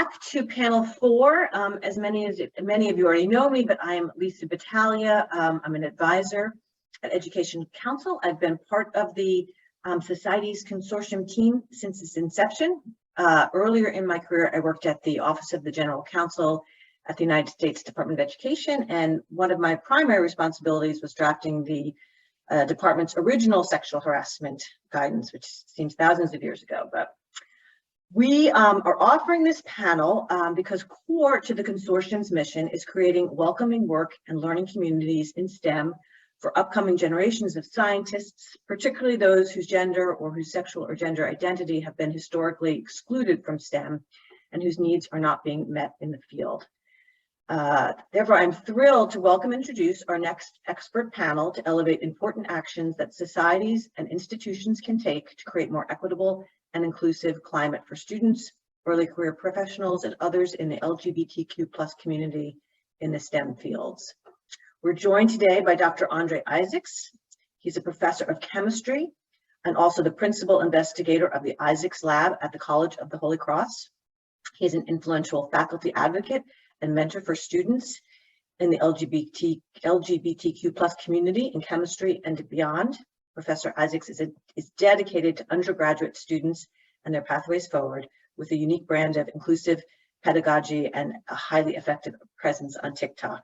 back to panel 4. As many of you already know me, but I am Lisa Battaglia. I'm an advisor at Education Council. I've been part of the Society's consortium team since its inception. Earlier in my career, I worked at the Office of the General Counsel at the United States Department of Education, and one of my primary responsibilities was drafting the department's original sexual harassment guidance, which seems thousands of years ago. But we are offering this panel because core to the consortium's mission is creating welcoming work and learning communities in STEM for upcoming generations of scientists, particularly those whose gender or whose sexual or gender identity have been historically excluded from STEM and whose needs are not being met in the field. Therefore, I'm thrilled to welcome and introduce our next expert panel to elevate important actions that societies and institutions can take to create more equitable and inclusive climate for students, early career professionals, and others in the LGBTQ+ community in the STEM fields. We're joined today by Dr. Andre Issacs. He's a professor of chemistry and also the principal investigator of the Issacs Lab at the College of the Holy Cross. He's an influential faculty advocate and mentor for students in the LGBTQ+ community in chemistry and beyond. Professor Issacs is dedicated to undergraduate students and their pathways forward with a unique brand of inclusive pedagogy and a highly effective presence on TikTok.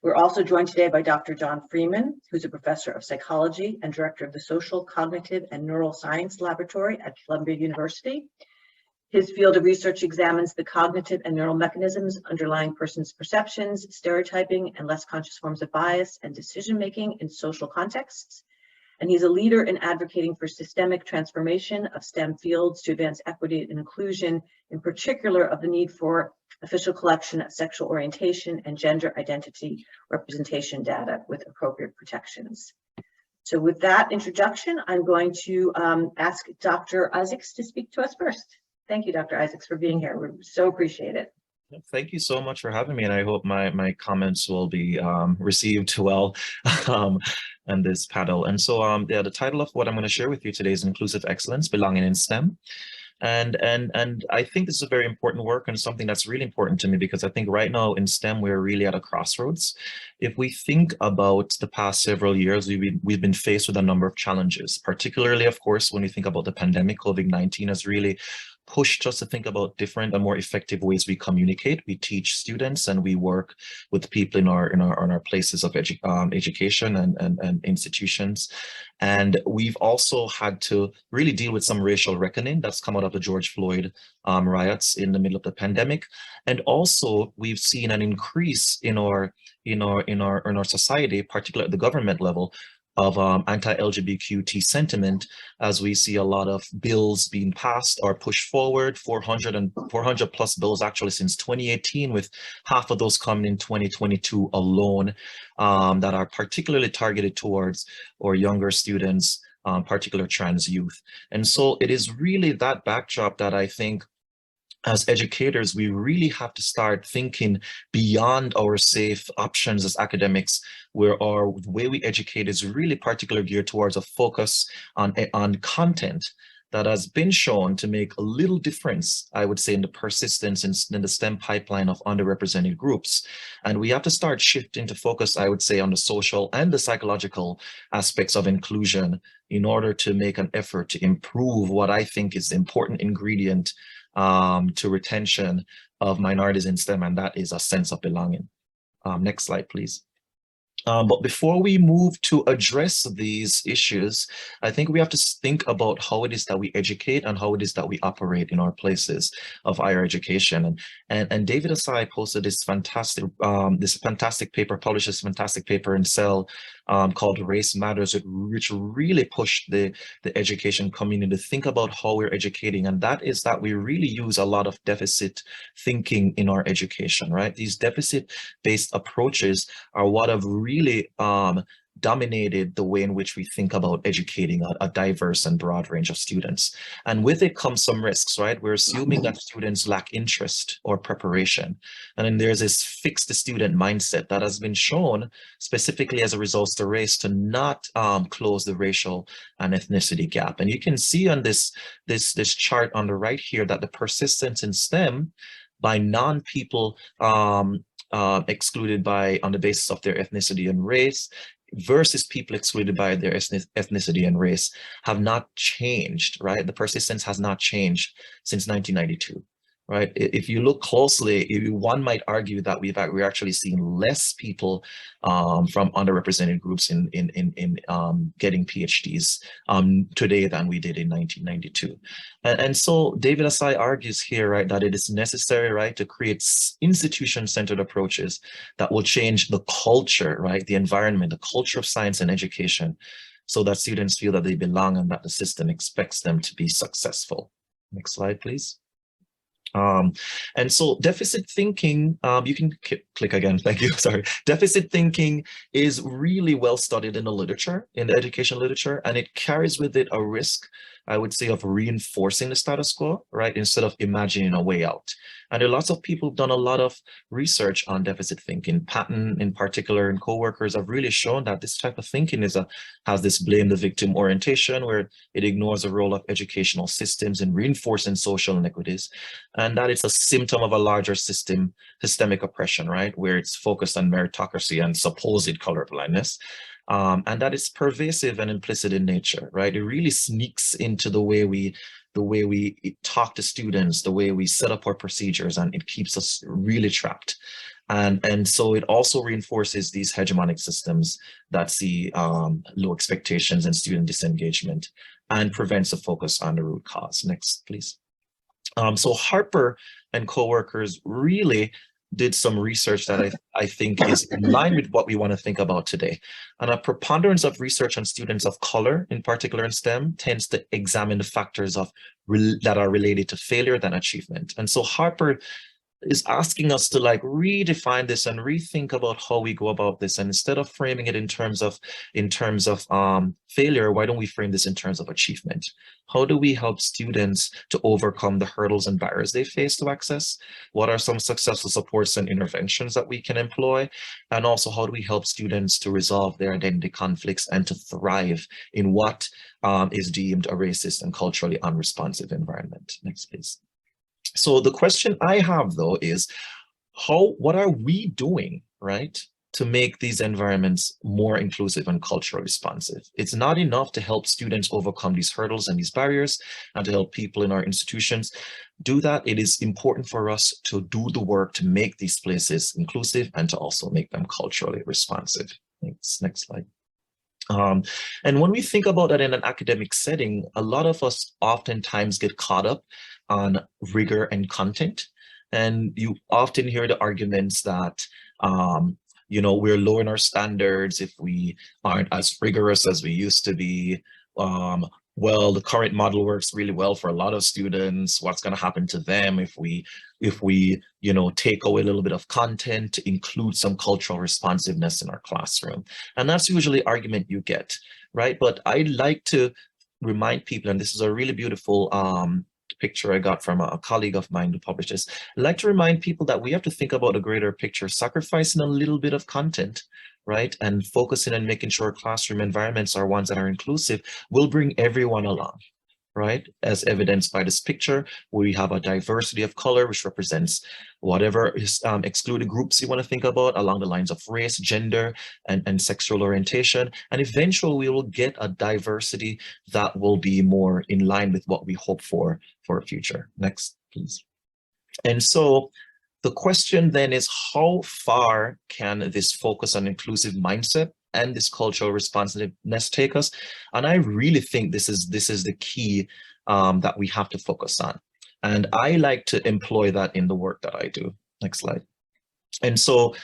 We're also joined today by Dr. John Freeman, who's a professor of psychology and director of the Social, Cognitive, and Neuroscience Laboratory at Columbia University. His field of research examines the cognitive and neural mechanisms underlying persons' perceptions, stereotyping, and less conscious forms of bias and decision-making in social contexts. And he's a leader in advocating for systemic transformation of STEM fields to advance equity and inclusion, in particular of the need for official collection of sexual orientation and gender identity representation data with appropriate protections. So with that introduction, I'm going to ask Dr. Issacs to speak to us first. Thank you, Dr. Issacs, for being here. We so appreciate it. Thank you so much for having me, and I hope my comments will be received well on this panel. And so yeah, the title of what I'm going to share with you today is Inclusive Excellence, Belonging in STEM. And I think this is a very important work and something that's really important to me, because I think right now in STEM, we're really at a crossroads. If we think about the past several years, we've been faced with a number of challenges, particularly, of course, when we think about the pandemic. COVID-19 has really pushed us to think about different and more effective ways we communicate. We teach students and we work with people in our places of education and institutions. And we've also had to really deal with some racial reckoning that's come out of the George Floyd riots in the middle of the pandemic. And also we've seen an increase in our society, particularly at the government level, of anti-LGBTQ sentiment, as we see a lot of bills being passed or pushed forward, 400 plus bills actually since 2018, with half of those coming in 2022 alone, that are particularly targeted towards our younger students, particular trans youth. And so it is really that backdrop that I think, as educators, we really have to start thinking beyond our safe options as academics, where our way we educate is really particularly geared towards a focus on content that has been shown to make a little difference, I would say, in the persistence in the STEM pipeline of underrepresented groups. And we have to start shifting to focus, I would say, on the social and the psychological aspects of inclusion in order to make an effort to improve what I think is the important ingredient to retention of minorities in STEM, and that is a sense of belonging. Next slide, please. But before we move to address these issues, I think we have to think about how it is that we educate and how it is that we operate in our places of higher education. And David Asai posted this fantastic paper, published this fantastic paper in Cell called Race Matters, which really pushed the education community to think about how we're educating. And that is that we really use a lot of deficit thinking in our education, right? These deficit-based approaches are what have really dominated the way in which we think about educating a diverse and broad range of students. And with it comes some risks, right? We're assuming that students lack interest or preparation. And then there's this fix the student mindset that has been shown specifically as a result of race to not close the racial and ethnicity gap. And you can see on this chart on the right here that the persistence in STEM by non-people excluded by on the basis of their ethnicity and race versus people excluded by their ethnicity and race have not changed, right? The persistence has not changed since 1992. Right. If you look closely, one might argue that we're actually seeing less people from underrepresented groups in getting PhDs today than we did in 1992. And so David Asai argues here, right, that it is necessary, right, to create institution-centered approaches that will change the culture, right, the environment, the culture of science and education, so that students feel that they belong and that the system expects them to be successful. Next slide, please. And so deficit thinking, you can click again, thank you, sorry. Deficit thinking is really well studied in the literature, in the education literature, and it carries with it a risk, I would say, of reinforcing the status quo, right, instead of imagining a way out. And there are lots of people who've done a lot of research on deficit thinking. Patton in particular and co-workers have really shown that this type of thinking has this blame the victim orientation, where it ignores the role of educational systems in reinforcing social inequities, and that it's a symptom of a larger systemic oppression, right, where it's focused on meritocracy and supposed colorblindness. And that is pervasive and implicit in nature, right? It really sneaks into the way we talk to students, the way we set up our procedures, and it keeps us really trapped. And so it also reinforces these hegemonic systems that see low expectations and student disengagement, and prevents a focus on the root cause. Next, please. So Harper and co-workers really did some research that I think is in line with what we want to think about today. And a preponderance of research on students of color, in particular in STEM, tends to examine the factors that are related to failure than achievement. And so Harper is asking us to like redefine this and rethink about how we go about this. And instead of framing it in terms of failure, why don't we frame this in terms of achievement? How do we help students to overcome the hurdles and barriers they face to access? What are some successful supports and interventions that we can employ? And also, how do we help students to resolve their identity conflicts and to thrive in what is deemed a racist and culturally unresponsive environment? Next, please. So the question I have, though, is what are we doing, right, to make these environments more inclusive and culturally responsive? It's not enough to help students overcome these hurdles and these barriers and to help people in our institutions do that. It is important for us to do the work to make these places inclusive and to also make them culturally responsive. Next slide. And when we think about that in an academic setting, a lot of us oftentimes get caught up on rigor and content. And you often hear the arguments that, we're lowering our standards if we aren't as rigorous as we used to be. Well, the current model works really well for a lot of students. What's going to happen to them if we take away a little bit of content to include some cultural responsiveness in our classroom? And that's usually the argument you get, right? But I like to remind people, and this is a really beautiful picture I got from a colleague of mine who published this. I like to remind people that we have to think about the greater picture, sacrificing a little bit of content, right, and focusing on making sure classroom environments are ones that are inclusive will bring everyone along, right? As evidenced by this picture, we have a diversity of color, which represents whatever is excluded groups you want to think about along the lines of race, gender, and sexual orientation. And eventually we will get a diversity that will be more in line with what we hope for a future. Next, please. And so the question then is, how far can this focus on inclusive mindset and this cultural responsiveness take us? And I really think this is the key that we have to focus on. And I like to employ that in the work that I do. Next slide. And so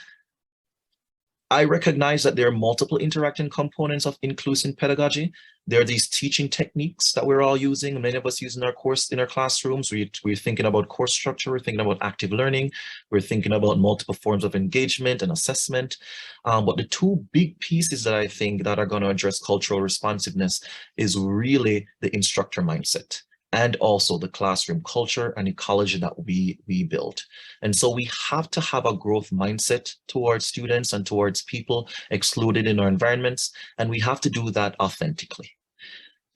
I recognize that there are multiple interacting components of inclusive pedagogy. There are these teaching techniques that we're all using, many of us use in our classrooms. We're thinking about course structure, we're thinking about active learning, we're thinking about multiple forms of engagement and assessment. But the two big pieces that I think that are going to address cultural responsiveness is really the instructor mindset, and also the classroom culture and ecology that we build. And so we have to have a growth mindset towards students and towards people excluded in our environments, and we have to do that authentically.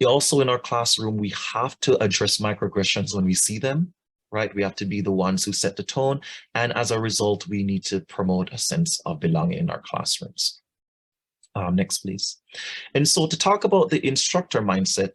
Also in our classroom, we have to address microaggressions when we see them, right? We have to be the ones who set the tone. And as a result, we need to promote a sense of belonging in our classrooms. Next, please. And so to talk about the instructor mindset,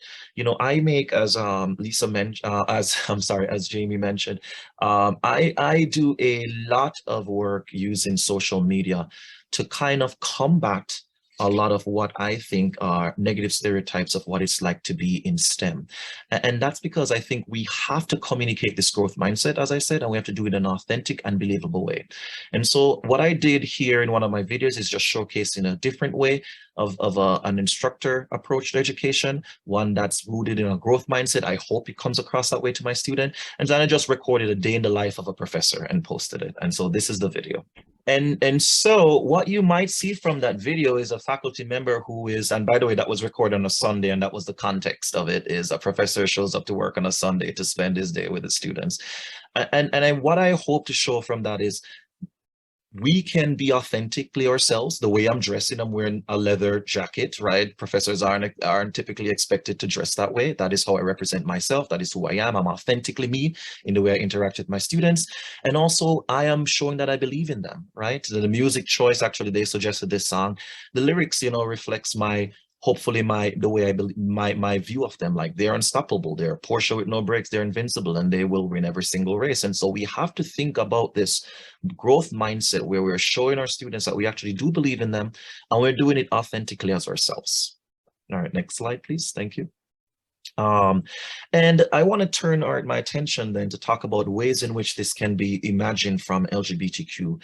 I make, as Lisa mentioned, as Jamie mentioned, I do a lot of work using social media to kind of combat a lot of what I think are negative stereotypes of what it's like to be in STEM. And that's because I think we have to communicate this growth mindset, as I said, and we have to do it in an authentic and believable way. And so what I did here in one of my videos is just showcasing a different way of an instructor approach to education, one that's rooted in a growth mindset. I hope it comes across that way to my student. And then I just recorded a day in the life of a professor and posted it. And so this is the video. And so what you might see from that video is a faculty member who is, and by the way, that was recorded on a Sunday, and that was the context of it, is a professor shows up to work on a Sunday to spend his day with his students. And what I hope to show from that is we can be authentically ourselves. The way I'm dressing, I'm wearing a leather jacket, right? Professors aren't typically expected to dress that way. That is how I represent myself. That is who I am. I'm authentically me in the way I interact with my students. And also I am showing that I believe in them, right? The music choice, actually, they suggested this song. The lyrics, reflects hopefully the way I believe, my view of them. Like, they're unstoppable, they're Porsche with no brakes, they're invincible, and they will win every single race. And so we have to think about this growth mindset where we're showing our students that we actually do believe in them, and we're doing it authentically as ourselves. All right, next slide, please. Thank you. And I want to turn my attention then to talk about ways in which this can be imagined from LGBTQ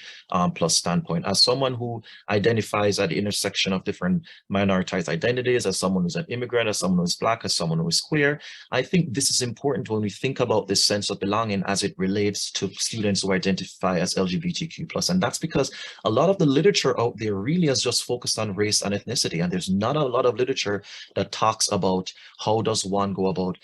plus standpoint. As someone who identifies at the intersection of different minoritized identities, as someone who's an immigrant, as someone who's Black, as someone who is queer, I think this is important when we think about this sense of belonging as it relates to students who identify as LGBTQ plus. And that's because a lot of the literature out there really is just focused on race and ethnicity, and there's not a lot of literature that talks about how does one go about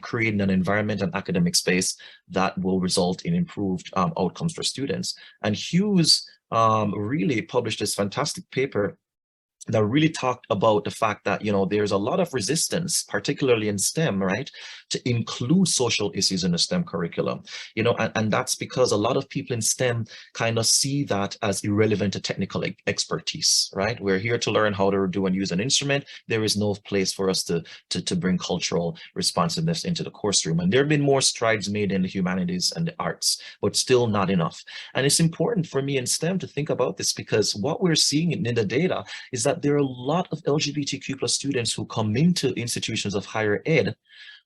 creating an environment and academic space that will result in improved outcomes for students. And Hughes really published this fantastic paper that really talked about the fact that, there's a lot of resistance, particularly in STEM, right, to include social issues in the STEM curriculum, and that's because a lot of people in STEM kind of see that as irrelevant to technical expertise, right? We're here to learn how to do and use an instrument. There is no place for us to bring cultural responsiveness into the course room. And there have been more strides made in the humanities and the arts, but still not enough. And it's important for me in STEM to think about this, because what we're seeing in the data is that there are a lot of LGBTQ plus students who come into institutions of higher ed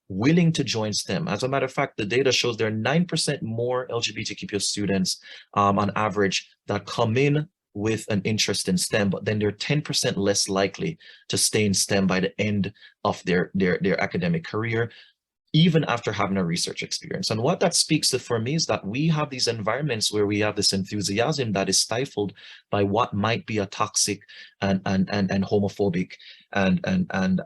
willing to join STEM. As a matter of fact, the data shows there are 9% more LGBTQ plus students on average that come in with an interest in STEM, but then they're 10% less likely to stay in STEM by the end of their academic career, even after having a research experience. And what that speaks to for me is that we have these environments where we have this enthusiasm that is stifled by what might be a toxic and homophobic and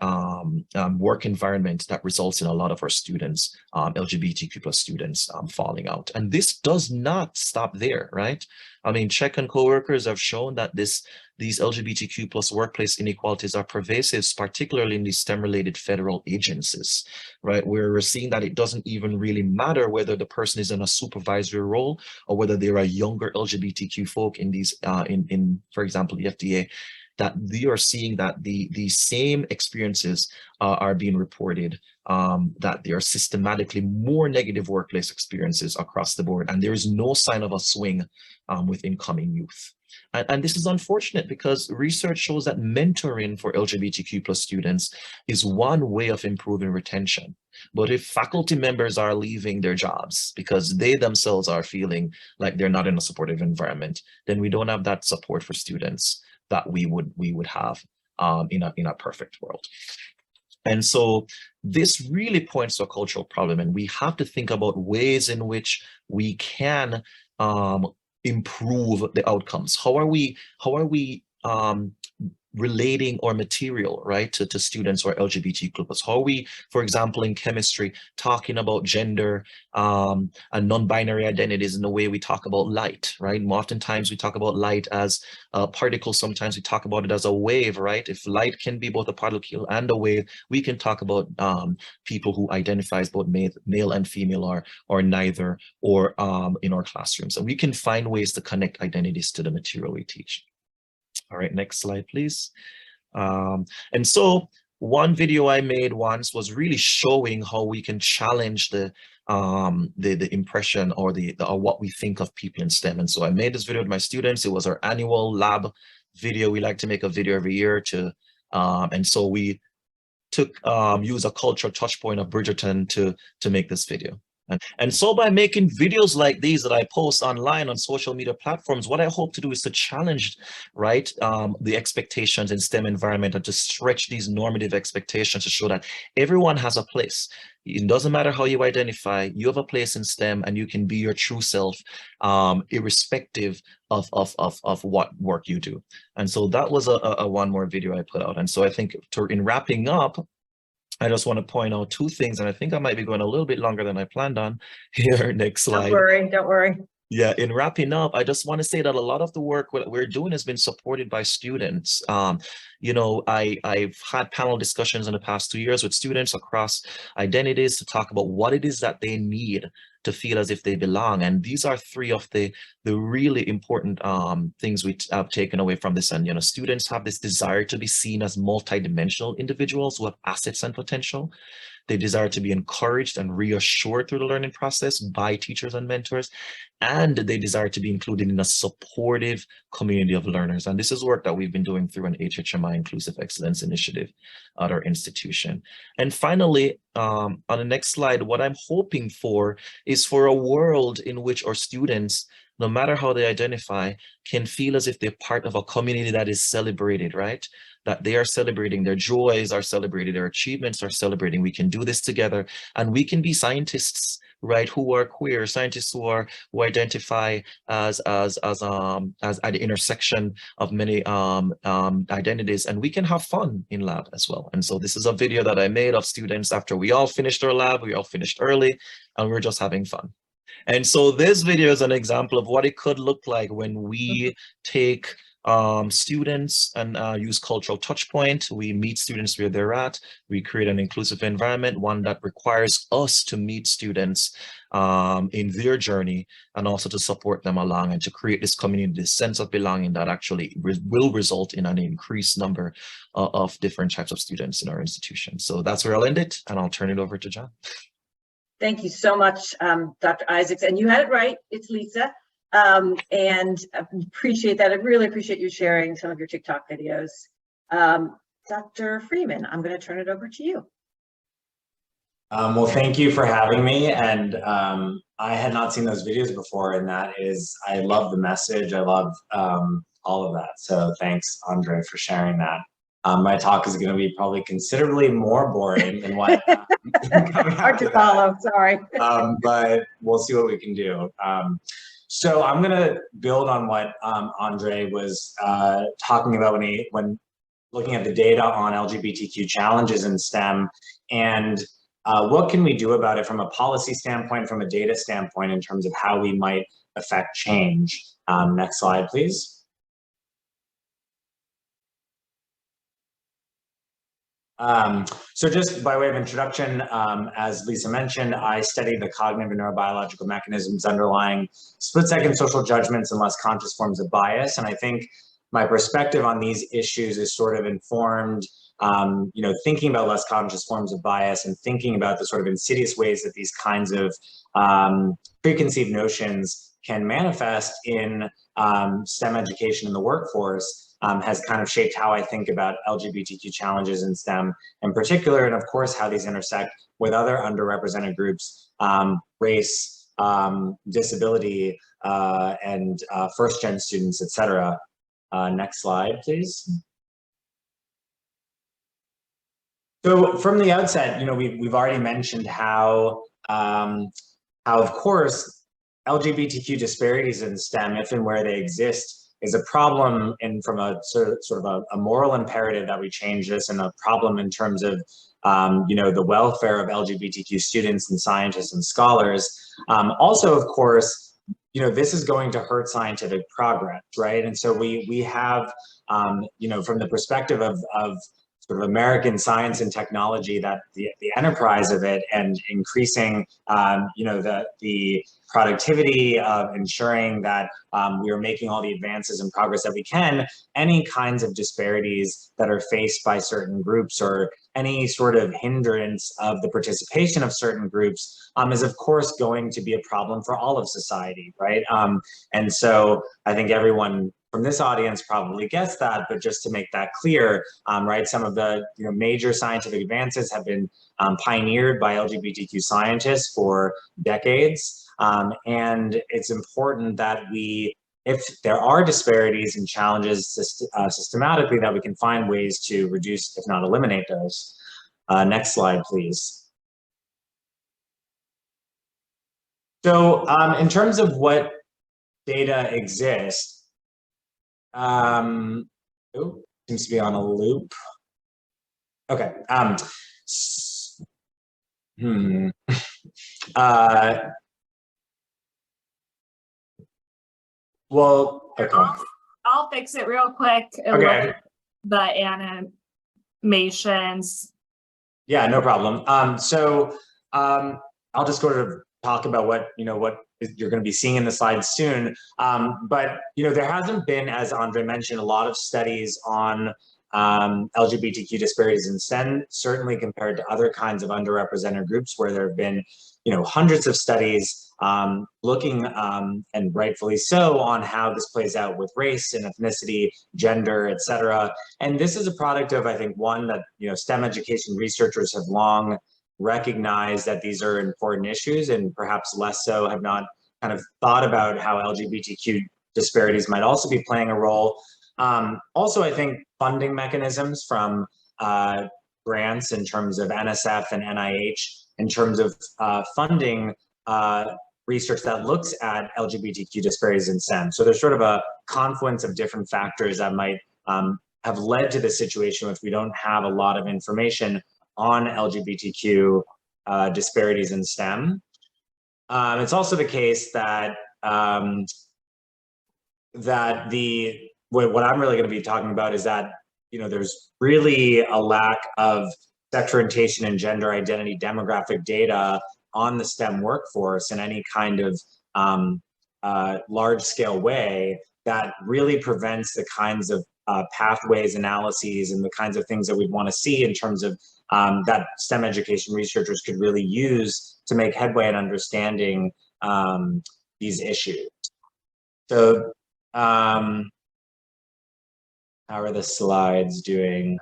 work environment that results in a lot of our students, LGBTQ plus students, falling out. And this does not stop there, right? I mean, Czech and coworkers have shown that these LGBTQ plus workplace inequalities are pervasive, particularly in these STEM-related federal agencies, right? Where we're seeing that it doesn't even really matter whether the person is in a supervisory role or whether they're a younger LGBTQ folk in these, for example, the FDA, that they are seeing that the same experiences are being reported, that there are systematically more negative workplace experiences across the board, and there is no sign of a swing with incoming youth. And this is unfortunate because research shows that mentoring for LGBTQ plus students is one way of improving retention. But if faculty members are leaving their jobs because they themselves are feeling like they're not in a supportive environment, then we don't have that support for students that we would have in a perfect world. And so this really points to a cultural problem, and we have to think about ways in which we can improve the outcomes. How are we relating our material, right, to students who are LGBTQ plus? How are we, for example, in chemistry, talking about gender and non-binary identities in the way we talk about light, right? Oftentimes we talk about light as a particle, sometimes we talk about it as a wave, right? If light can be both a particle and a wave, we can talk about people who identify as both male and female or neither, or in our classrooms. And we can find ways to connect identities to the material we teach. All right, next slide, please. And so one video I made once was really showing how we can challenge the impression or or what we think of people in STEM. And so I made this video with my students. It was our annual lab video. We like to make a video every year and so we use a cultural touch point of Bridgerton to make this video. And so by making videos like these that I post online on social media platforms, what I hope to do is to challenge, right, the expectations in STEM environment and to stretch these normative expectations to show that everyone has a place. It doesn't matter how you identify, you have a place in STEM and you can be your true self, irrespective of what work you do. And so that was a one more video I put out. And so I think in wrapping up, I just want to point out two things, and I think I might be going a little bit longer than I planned on. Here, next slide. Don't worry, don't worry. Yeah, in wrapping up, I just want to say that a lot of the work we're doing has been supported by students. You know, I've had panel discussions in the past 2 years with students across identities to talk about what it is that they need to feel as if they belong. And these are three of the really important things we have taken away from this. And, you know, students have this desire to be seen as multidimensional individuals who have assets and potential. They desire to be encouraged and reassured through the learning process by teachers and mentors, and they desire to be included in a supportive community of learners. And this is work that we've been doing through an HHMI Inclusive Excellence Initiative at our institution. And finally, on the next slide, what I'm hoping for is for a world in which our students, no matter how they identify, can feel as if they're part of a community that is celebrated, right? That they are celebrating, their joys are celebrated, their achievements are celebrating. We can do this together, and we can be scientists, right, who are queer, scientists who identify as at the intersection of many identities, and we can have fun in lab as well. And so this is a video that I made of students after we all finished our lab. We all finished early, and we're just having fun. And so this video is an example of what it could look like when we take students and use cultural touch point. We meet students where they're at. We create an inclusive environment, one that requires us to meet students in their journey and also to support them along and to create this community, this sense of belonging that actually will result in an increased number of different types of students in our institution. So that's where I'll end it, and I'll turn it over to John. Thank you so much, Dr. Issacs. And you had it right, it's Lisa. And I appreciate that. I really appreciate you sharing some of your TikTok videos. Dr. Freeman, I'm going to turn it over to you. Well, thank you for having me. And I had not seen those videos before, and that is, I love the message. I love all of that. So thanks, Andre, for sharing that. My talk is going to be probably considerably more boring than what hard to follow, sorry. But we'll see what we can do. So I'm going to build on what Andre was talking about when looking at the data on LGBTQ challenges in STEM, and what can we do about it from a policy standpoint, from a data standpoint, in terms of how we might affect change. Next slide, please. So just by way of introduction, as Lisa mentioned, I study the cognitive and neurobiological mechanisms underlying split-second social judgments and less conscious forms of bias. And I think my perspective on these issues is sort of informed, thinking about less conscious forms of bias and thinking about the sort of insidious ways that these kinds of preconceived notions can manifest in STEM education in the workforce. Has kind of shaped how I think about LGBTQ challenges in STEM in particular, and of course, how these intersect with other underrepresented groups, race, disability, and first-gen students, et cetera. Next slide, please. So from the outset, we've already mentioned how of course, LGBTQ disparities in STEM, if and where they exist, is a problem and from a sort of a moral imperative that we change this, and a problem in terms of the welfare of LGBTQ students and scientists and scholars. Also, of course, this is going to hurt scientific progress, right? And so we have, from the perspective of sort of American science and technology, that the enterprise of it and increasing, the productivity of ensuring that we are making all the advances and progress that we can, any kinds of disparities that are faced by certain groups or any sort of hindrance of the participation of certain groups is of course going to be a problem for all of society, right? And so I think everyone from this audience probably gets that, but just to make that clear, right, some of the major scientific advances have been pioneered by LGBTQ scientists for decades, and it's important that if there are disparities and challenges systematically, that we can find ways to reduce, if not eliminate those. Next slide, please. So in terms of what data exists, seems to be on a loop. Okay. Well, okay. I'll fix it real quick. Okay. The animations. Yeah, no problem. I'll just go to talk about what you're going to be seeing in the slides soon. But there hasn't been, as Andre mentioned, a lot of studies on LGBTQ disparities in STEM, certainly compared to other kinds of underrepresented groups where there have been hundreds of studies looking, and rightfully so, on how this plays out with race and ethnicity, gender, etc. And this is a product of, I think, one, that STEM education researchers have long recognized that these are important issues, and perhaps less so have not kind of thought about how LGBTQ disparities might also be playing a role. Also, I think funding mechanisms from grants in terms of NSF and NIH, in terms of funding research that looks at LGBTQ disparities in STEM. So there's sort of a confluence of different factors that might have led to the situation which we don't have a lot of information on LGBTQ disparities in STEM. It's also the case that what I'm really going to be talking about is that there's really a lack of sex orientation and gender identity demographic data on the STEM workforce in any kind of large-scale way that really prevents the kinds of pathways analyses and the kinds of things that we'd want to see in terms of that STEM education researchers could really use to make headway in understanding these issues. So how are the slides doing?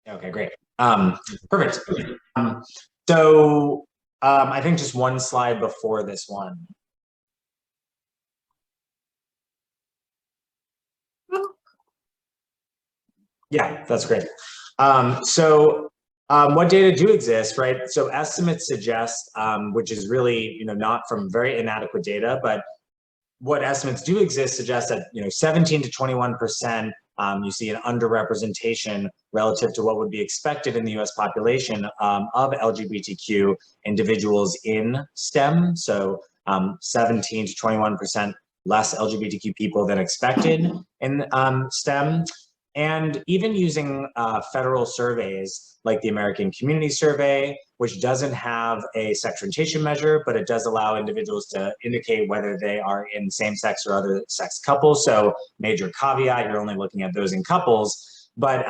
Okay, great. Perfect. I think just one slide before this one. Yeah, that's great. What data do exist, right? So estimates suggest, which is really, not from very inadequate data, but what estimates do exist suggest that, 17 to 21%, you see an underrepresentation relative to what would be expected in the US population of LGBTQ individuals in STEM. So 17 to 21% less LGBTQ people than expected in STEM. And even using federal surveys like the American Community Survey, which doesn't have a sex orientation measure, but it does allow individuals to indicate whether they are in same-sex or other sex couples. So major caveat, you're only looking at those in couples, but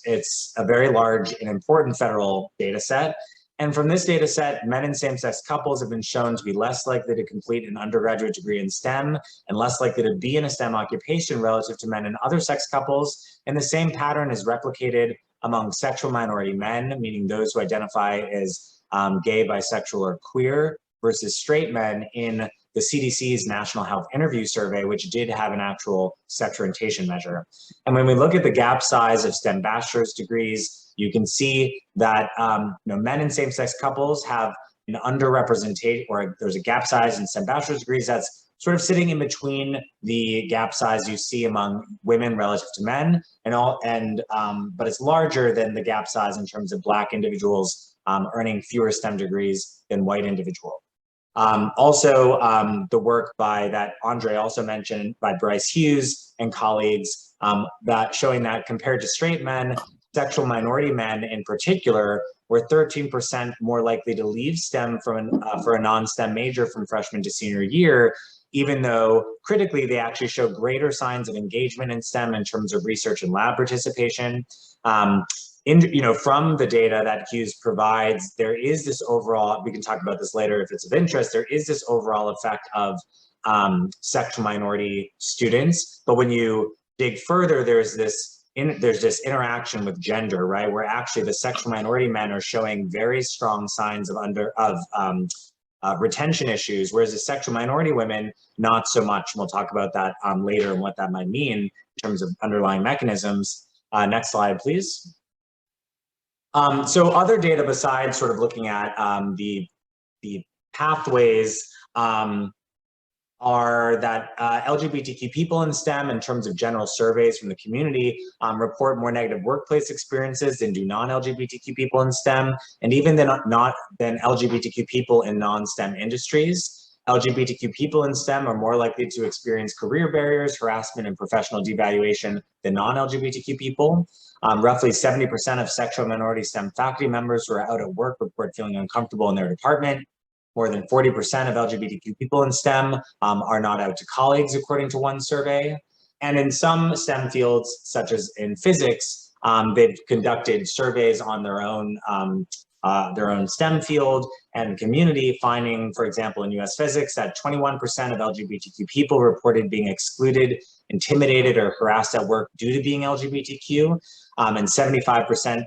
it's a very large and important federal data set. And from this data set, men in same-sex couples have been shown to be less likely to complete an undergraduate degree in STEM and less likely to be in a STEM occupation relative to men in other sex couples. And the same pattern is replicated among sexual minority men, meaning those who identify as gay, bisexual, or queer, versus straight men in the CDC's National Health Interview Survey, which did have an actual sex orientation measure. And when we look at the gap size of STEM bachelor's degrees, you can see that men in same-sex couples have an underrepresentation, or there's a gap size in STEM bachelor's degrees that's sort of sitting in between the gap size you see among women relative to men, but it's larger than the gap size in terms of Black individuals earning fewer STEM degrees than white individuals. The work that Andre also mentioned by Bryce Hughes and colleagues that showing that compared to straight men, sexual minority men in particular were 13% more likely to leave STEM for a non-STEM major from freshman to senior year, even though critically they actually show greater signs of engagement in STEM in terms of research and lab participation. From the data that Hughes provides, there is this overall, we can talk about this later if it's of interest, there is this overall effect of sexual minority students. But when you dig further, there's this interaction with gender, right? Where actually the sexual minority men are showing very strong signs of retention issues, whereas the sexual minority women, not so much. And we'll talk about that later and what that might mean in terms of underlying mechanisms. Next slide, please. So other data besides sort of looking at the pathways are that LGBTQ people in STEM, in terms of general surveys from the community, report more negative workplace experiences than do non-LGBTQ people in STEM, and even than LGBTQ people in non-STEM industries. LGBTQ people in STEM are more likely to experience career barriers, harassment, and professional devaluation than non-LGBTQ people. Roughly 70% of sexual minority STEM faculty members who are out at work report feeling uncomfortable in their department. More than 40% of LGBTQ people in STEM are not out to colleagues, according to one survey. And in some STEM fields, such as in physics, they've conducted surveys on their own STEM field and community, finding, for example, in US physics, that 21% of LGBTQ people reported being excluded, intimidated, or harassed at work due to being LGBTQ, and 75%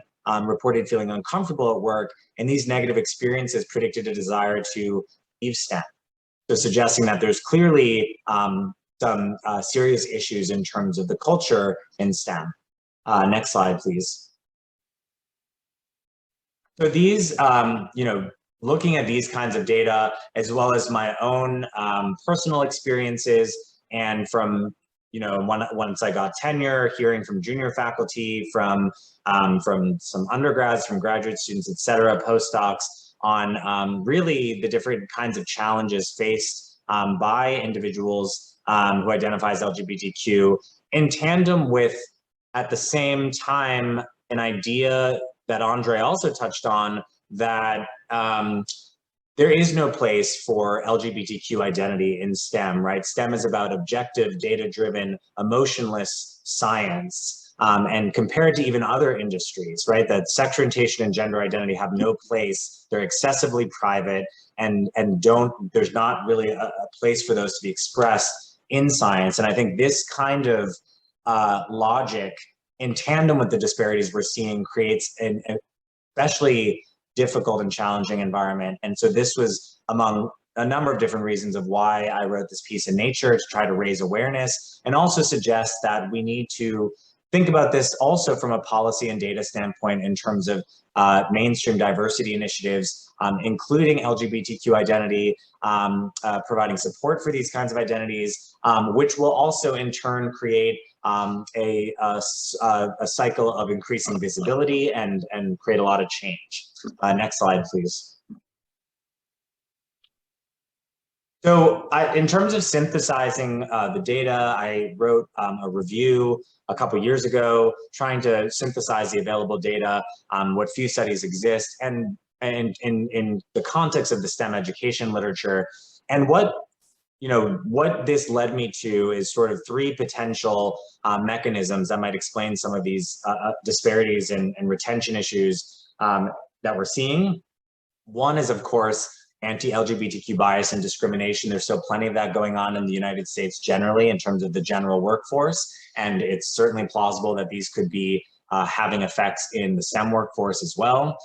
reported feeling uncomfortable at work, and these negative experiences predicted a desire to leave STEM. So suggesting that there's clearly some serious issues in terms of the culture in STEM. Next slide, please. So these, looking at these kinds of data, as well as my own personal experiences, and from once I got tenure, hearing from junior faculty, from some undergrads, from graduate students, et cetera, postdocs, on really the different kinds of challenges faced by individuals who identify as LGBTQ, in tandem with, at the same time, an idea that Andre also touched on, that there is no place for LGBTQ identity in STEM, right? STEM is about objective, data-driven, emotionless science. And compared to even other industries, right, that sex orientation and gender identity have no place. They're excessively private, and there's not really a place for those to be expressed in science. And I think this kind of logic, in tandem with the disparities we're seeing, creates an especially difficult and challenging environment. And so this was among a number of different reasons of why I wrote this piece in Nature, to try to raise awareness, and also suggest that we need to think about this also from a policy and data standpoint in terms of mainstream diversity initiatives, including LGBTQ identity, providing support for these kinds of identities, which will also in turn create a cycle of increasing visibility and create a lot of change. Next slide, please. So in terms of synthesizing the data, I wrote a review a couple years ago, trying to synthesize the available data, what few studies exist, and in the context of the STEM education literature. And what this led me to is sort of three potential mechanisms that might explain some of these disparities and retention issues that we're seeing. One is, of course, anti-LGBTQ bias and discrimination. There's still plenty of that going on in the United States generally in terms of the general workforce, and it's certainly plausible that these could be having effects in the STEM workforce as well.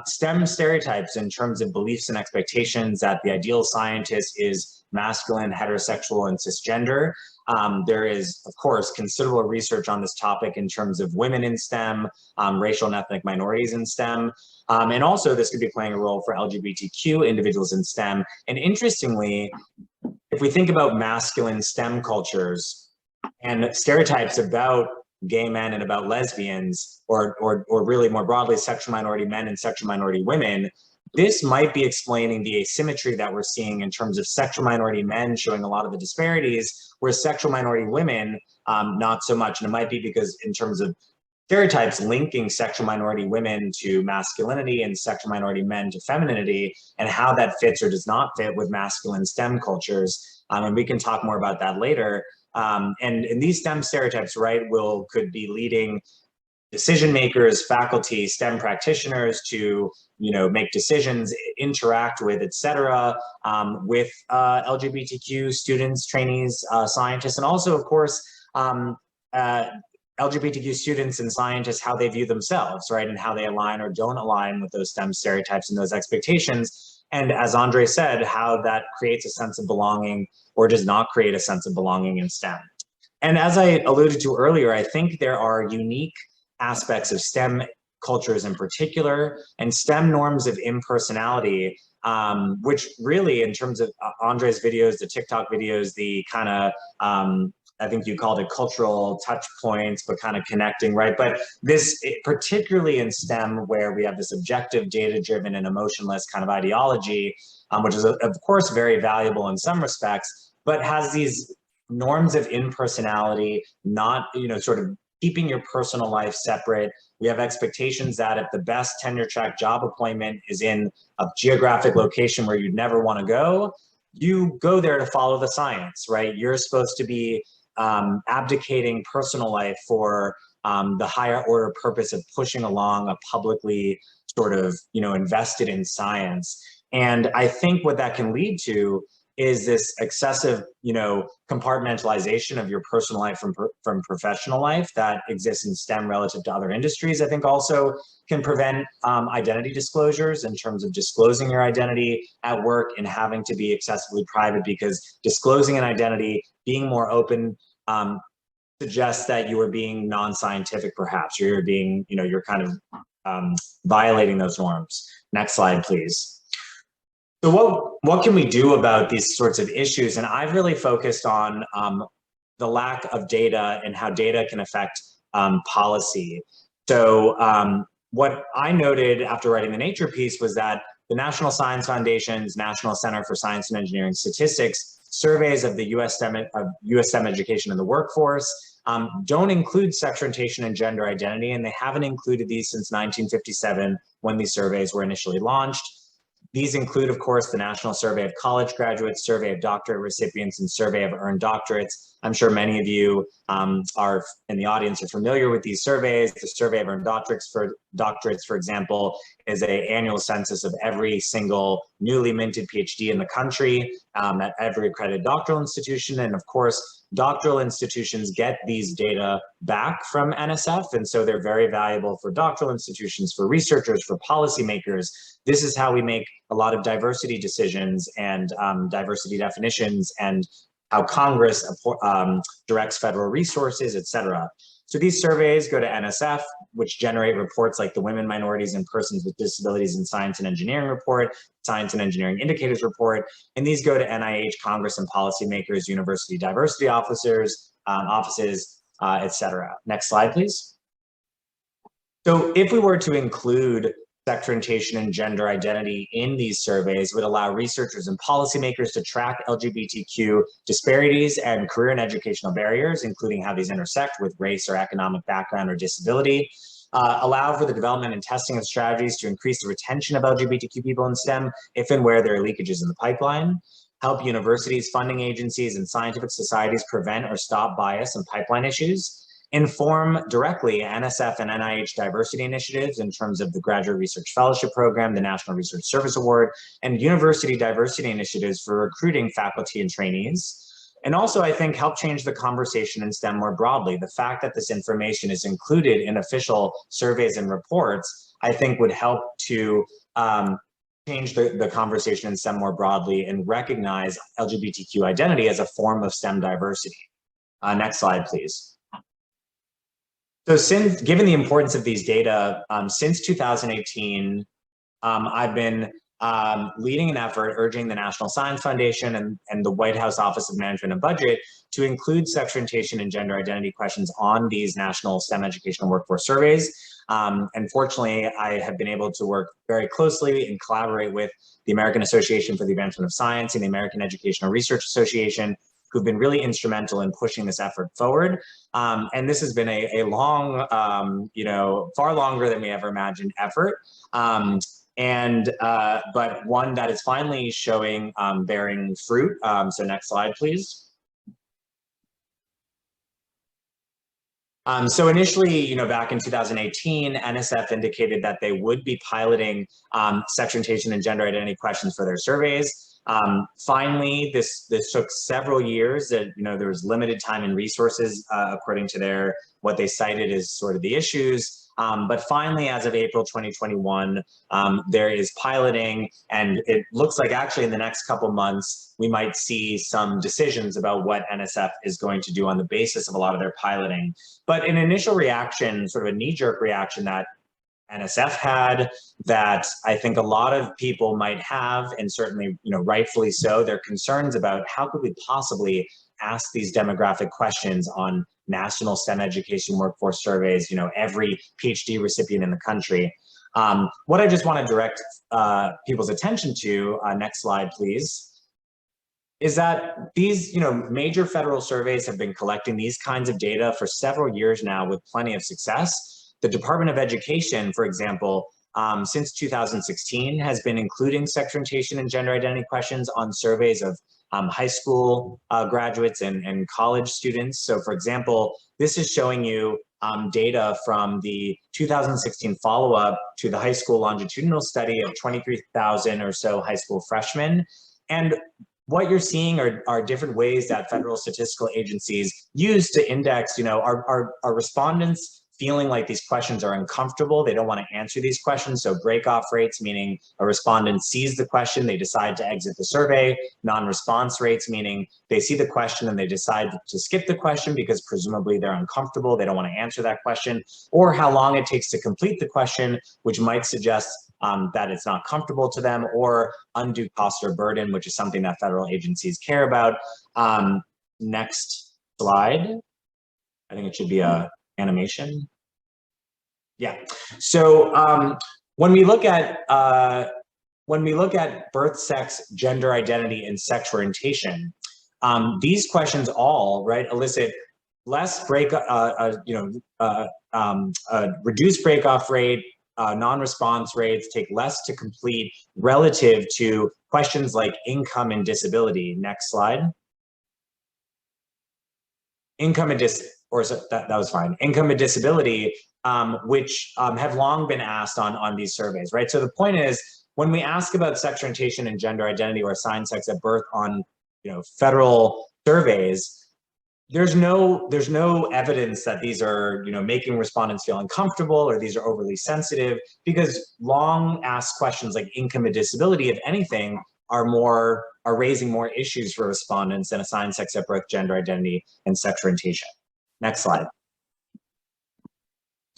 STEM stereotypes in terms of beliefs and expectations that the ideal scientist is masculine, heterosexual, and cisgender. There is, of course, considerable research on this topic in terms of women in STEM, racial and ethnic minorities in STEM. And also this could be playing a role for LGBTQ individuals in STEM. And interestingly, if we think about masculine STEM cultures and stereotypes about gay men and about lesbians, or really more broadly, sexual minority men and sexual minority women, this might be explaining the asymmetry that we're seeing in terms of sexual minority men showing a lot of the disparities, whereas sexual minority women, not so much. And it might be because in terms of stereotypes linking sexual minority women to masculinity and sexual minority men to femininity, and how that fits or does not fit with masculine STEM cultures. And we can talk more about that later. And these STEM stereotypes, right, could be leading decision makers, faculty, STEM practitioners to, make decisions, interact with, et cetera, with LGBTQ students, trainees, scientists, and also, of course, LGBTQ students and scientists, how they view themselves, right, and how they align or don't align with those STEM stereotypes and those expectations. And as Andre said, how that creates a sense of belonging or does not create a sense of belonging in STEM. And as I alluded to earlier, I think there are unique aspects of STEM cultures in particular, and STEM norms of impersonality, which really, in terms of Andre's videos, the TikTok videos, the kind of, I think you called it cultural touch points, but kind of connecting, right? But this, particularly in STEM, where we have this objective, data-driven, and emotionless kind of ideology, which is, of course, very valuable in some respects, but has these norms of impersonality, not, sort of keeping your personal life separate. We have expectations that if the best tenure track job appointment is in a geographic location where you'd never want to go, you go there to follow the science, right? You're supposed to be abdicating personal life for the higher order purpose of pushing along a publicly sort of, invested in science. And I think what that can lead to is this excessive, compartmentalization of your personal life from professional life that exists in STEM relative to other industries. I think also can prevent identity disclosures in terms of disclosing your identity at work and having to be excessively private, because disclosing an identity, being more open, suggests that you are being non-scientific, perhaps, or you're being, you're kind of violating those norms. Next slide, please. So what can we do about these sorts of issues? And I've really focused on the lack of data and how data can affect policy. So what I noted after writing the Nature piece was that the National Science Foundation's National Center for Science and Engineering Statistics surveys of the US STEM education in the workforce don't include sex orientation and gender identity, and they haven't included these since 1957 when these surveys were initially launched. These include, of course, the National Survey of College Graduates, Survey of Doctorate Recipients, and Survey of Earned Doctorates. I'm sure many of you are in the audience are familiar with these surveys. The Survey of Earned Doctorates, for example, is an annual census of every single newly minted PhD in the country at every accredited doctoral institution. And of course, doctoral institutions get these data back from NSF, and so they're very valuable for doctoral institutions, for researchers, for policymakers. This is how we make a lot of diversity decisions and diversity definitions, and how Congress directs federal resources, et cetera. So these surveys go to NSF, which generate reports like the Women, Minorities, and Persons with Disabilities in Science and Engineering report, Science and Engineering Indicators report, and these go to NIH, Congress, and policymakers, university diversity offices, et cetera. Next slide, please. So if we were to include sex orientation and gender identity in these surveys, would allow researchers and policymakers to track LGBTQ disparities and career and educational barriers, including how these intersect with race or economic background or disability, allow for the development and testing of strategies to increase the retention of LGBTQ people in STEM if and where there are leakages in the pipeline, help universities, funding agencies, and scientific societies prevent or stop bias and pipeline issues, inform directly NSF and NIH diversity initiatives in terms of the Graduate Research Fellowship Program, the National Research Service Award, and university diversity initiatives for recruiting faculty and trainees. And also, I think, help change the conversation in STEM more broadly. The fact that this information is included in official surveys and reports, I think, would help to change the conversation in STEM more broadly and recognize LGBTQ identity as a form of STEM diversity. Next slide, please. So given the importance of these data, since 2018, I've been leading an effort urging the National Science Foundation and the White House Office of Management and Budget to include sex orientation and gender identity questions on these national STEM educational workforce surveys. And fortunately, I have been able to work very closely and collaborate with the American Association for the Advancement of Science and the American Educational Research Association, who've been really instrumental in pushing this effort forward. And this has been a long, far longer than we ever imagined effort. But one that is finally showing bearing fruit. So next slide, please. So initially, back in 2018, NSF indicated that they would be piloting sex orientation and gender identity questions for their surveys. Finally, this took several years. That there was limited time and resources according to what they cited as sort of the issues. But finally, as of April 2021, there is piloting, and it looks like actually in the next couple months, we might see some decisions about what NSF is going to do on the basis of a lot of their piloting. But an initial reaction, sort of a knee-jerk reaction that NSF had, that I think a lot of people might have, and certainly rightfully so, their concerns about how could we possibly ask these demographic questions on national STEM education workforce surveys, every PhD recipient in the country. What I just want to direct people's attention to, next slide please, is that these major federal surveys have been collecting these kinds of data for several years now with plenty of success. The Department of Education, for example, since 2016 has been including sex orientation and gender identity questions on surveys of high school graduates and college students. So for example, this is showing you data from the 2016 follow-up to the high school longitudinal study of 23,000 or so high school freshmen. And what you're seeing are different ways that federal statistical agencies use to index, are respondents feeling like these questions are uncomfortable, they don't want to answer these questions. So break-off rates, meaning a respondent sees the question, they decide to exit the survey. Non-response rates, meaning they see the question and they decide to skip the question because presumably they're uncomfortable, they don't want to answer that question. Or how long it takes to complete the question, which might suggest that it's not comfortable to them, or undue cost or burden, which is something that federal agencies care about. Next slide. I think it should be a animation. Yeah. So when we look at birth, sex, gender identity, and sex orientation, these questions all elicit less reduced break-off rate, non-response rates take less to complete relative to questions like income and disability. Next slide. Income and that was fine. Income and disability, which have long been asked on these surveys, right? So the point is, when we ask about sex orientation and gender identity or assigned sex at birth on federal surveys, there's no evidence that these are making respondents feel uncomfortable or these are overly sensitive, because long asked questions like income and disability, if anything, are raising more issues for respondents than assigned sex at birth, gender identity, and sex orientation. Next slide.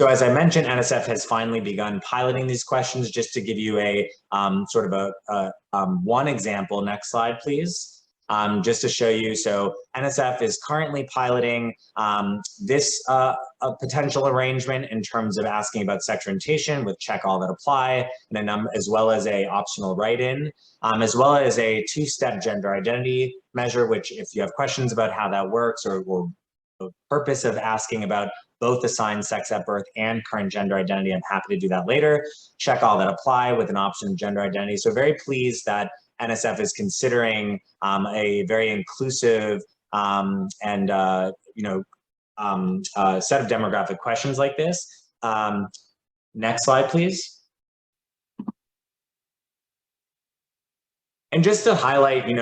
So as I mentioned, NSF has finally begun piloting these questions. Just to give you a sort of one example. Next slide, please. Just to show you, so NSF is currently piloting this potential arrangement in terms of asking about sex orientation with check all that apply, and as well as a optional write-in, as well as a two-step gender identity measure, which if you have questions about how that works or the purpose of asking about both assigned sex at birth and current gender identity, I'm happy to do that later. Check all that apply with an option gender identity. So very pleased that NSF is considering a very inclusive set of demographic questions like this. Next slide, please. And just to highlight,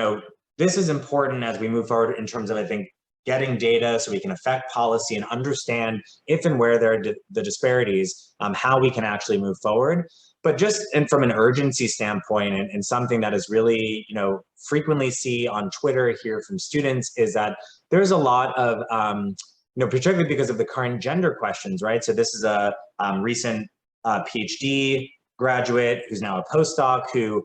this is important as we move forward in terms of, I think, getting data so we can affect policy and understand if and where there are the disparities, how we can actually move forward. But just and from an urgency standpoint, and something that is really, frequently see on Twitter, hear from students, is that there's a lot of, particularly because of the current gender questions, right? So this is a recent PhD graduate who's now a postdoc who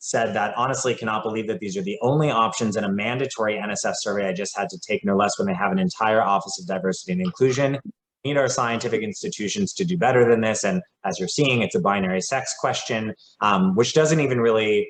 said that honestly cannot believe that these are the only options in a mandatory NSF survey I just had to take, no less, when they have an entire Office of Diversity and Inclusion. We need our scientific institutions to do better than this. And as you're seeing, it's a binary sex question, which doesn't even really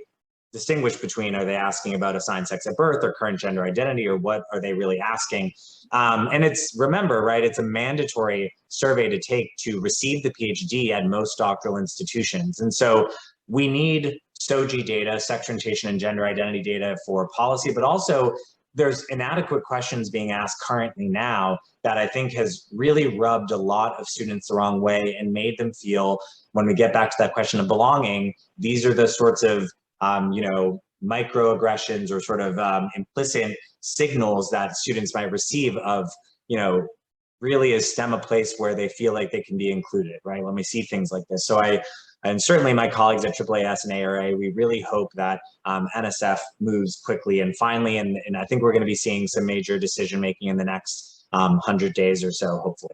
distinguish between, are they asking about assigned sex at birth or current gender identity, or what are they really asking? And it's, remember, right, it's a mandatory survey to take to receive the PhD at most doctoral institutions. And so we need SOGI data, sex orientation and gender identity data for policy, but also there's inadequate questions being asked currently now that I think has really rubbed a lot of students the wrong way and made them feel, when we get back to that question of belonging, these are the sorts of microaggressions or sort of implicit signals that students might receive of, really is STEM a place where they feel like they can be included, right? When we see things like this. So and certainly my colleagues at AAAS and ARA, we really hope that NSF moves quickly and finally, and I think we're going to be seeing some major decision making in the next 100 days or so, hopefully.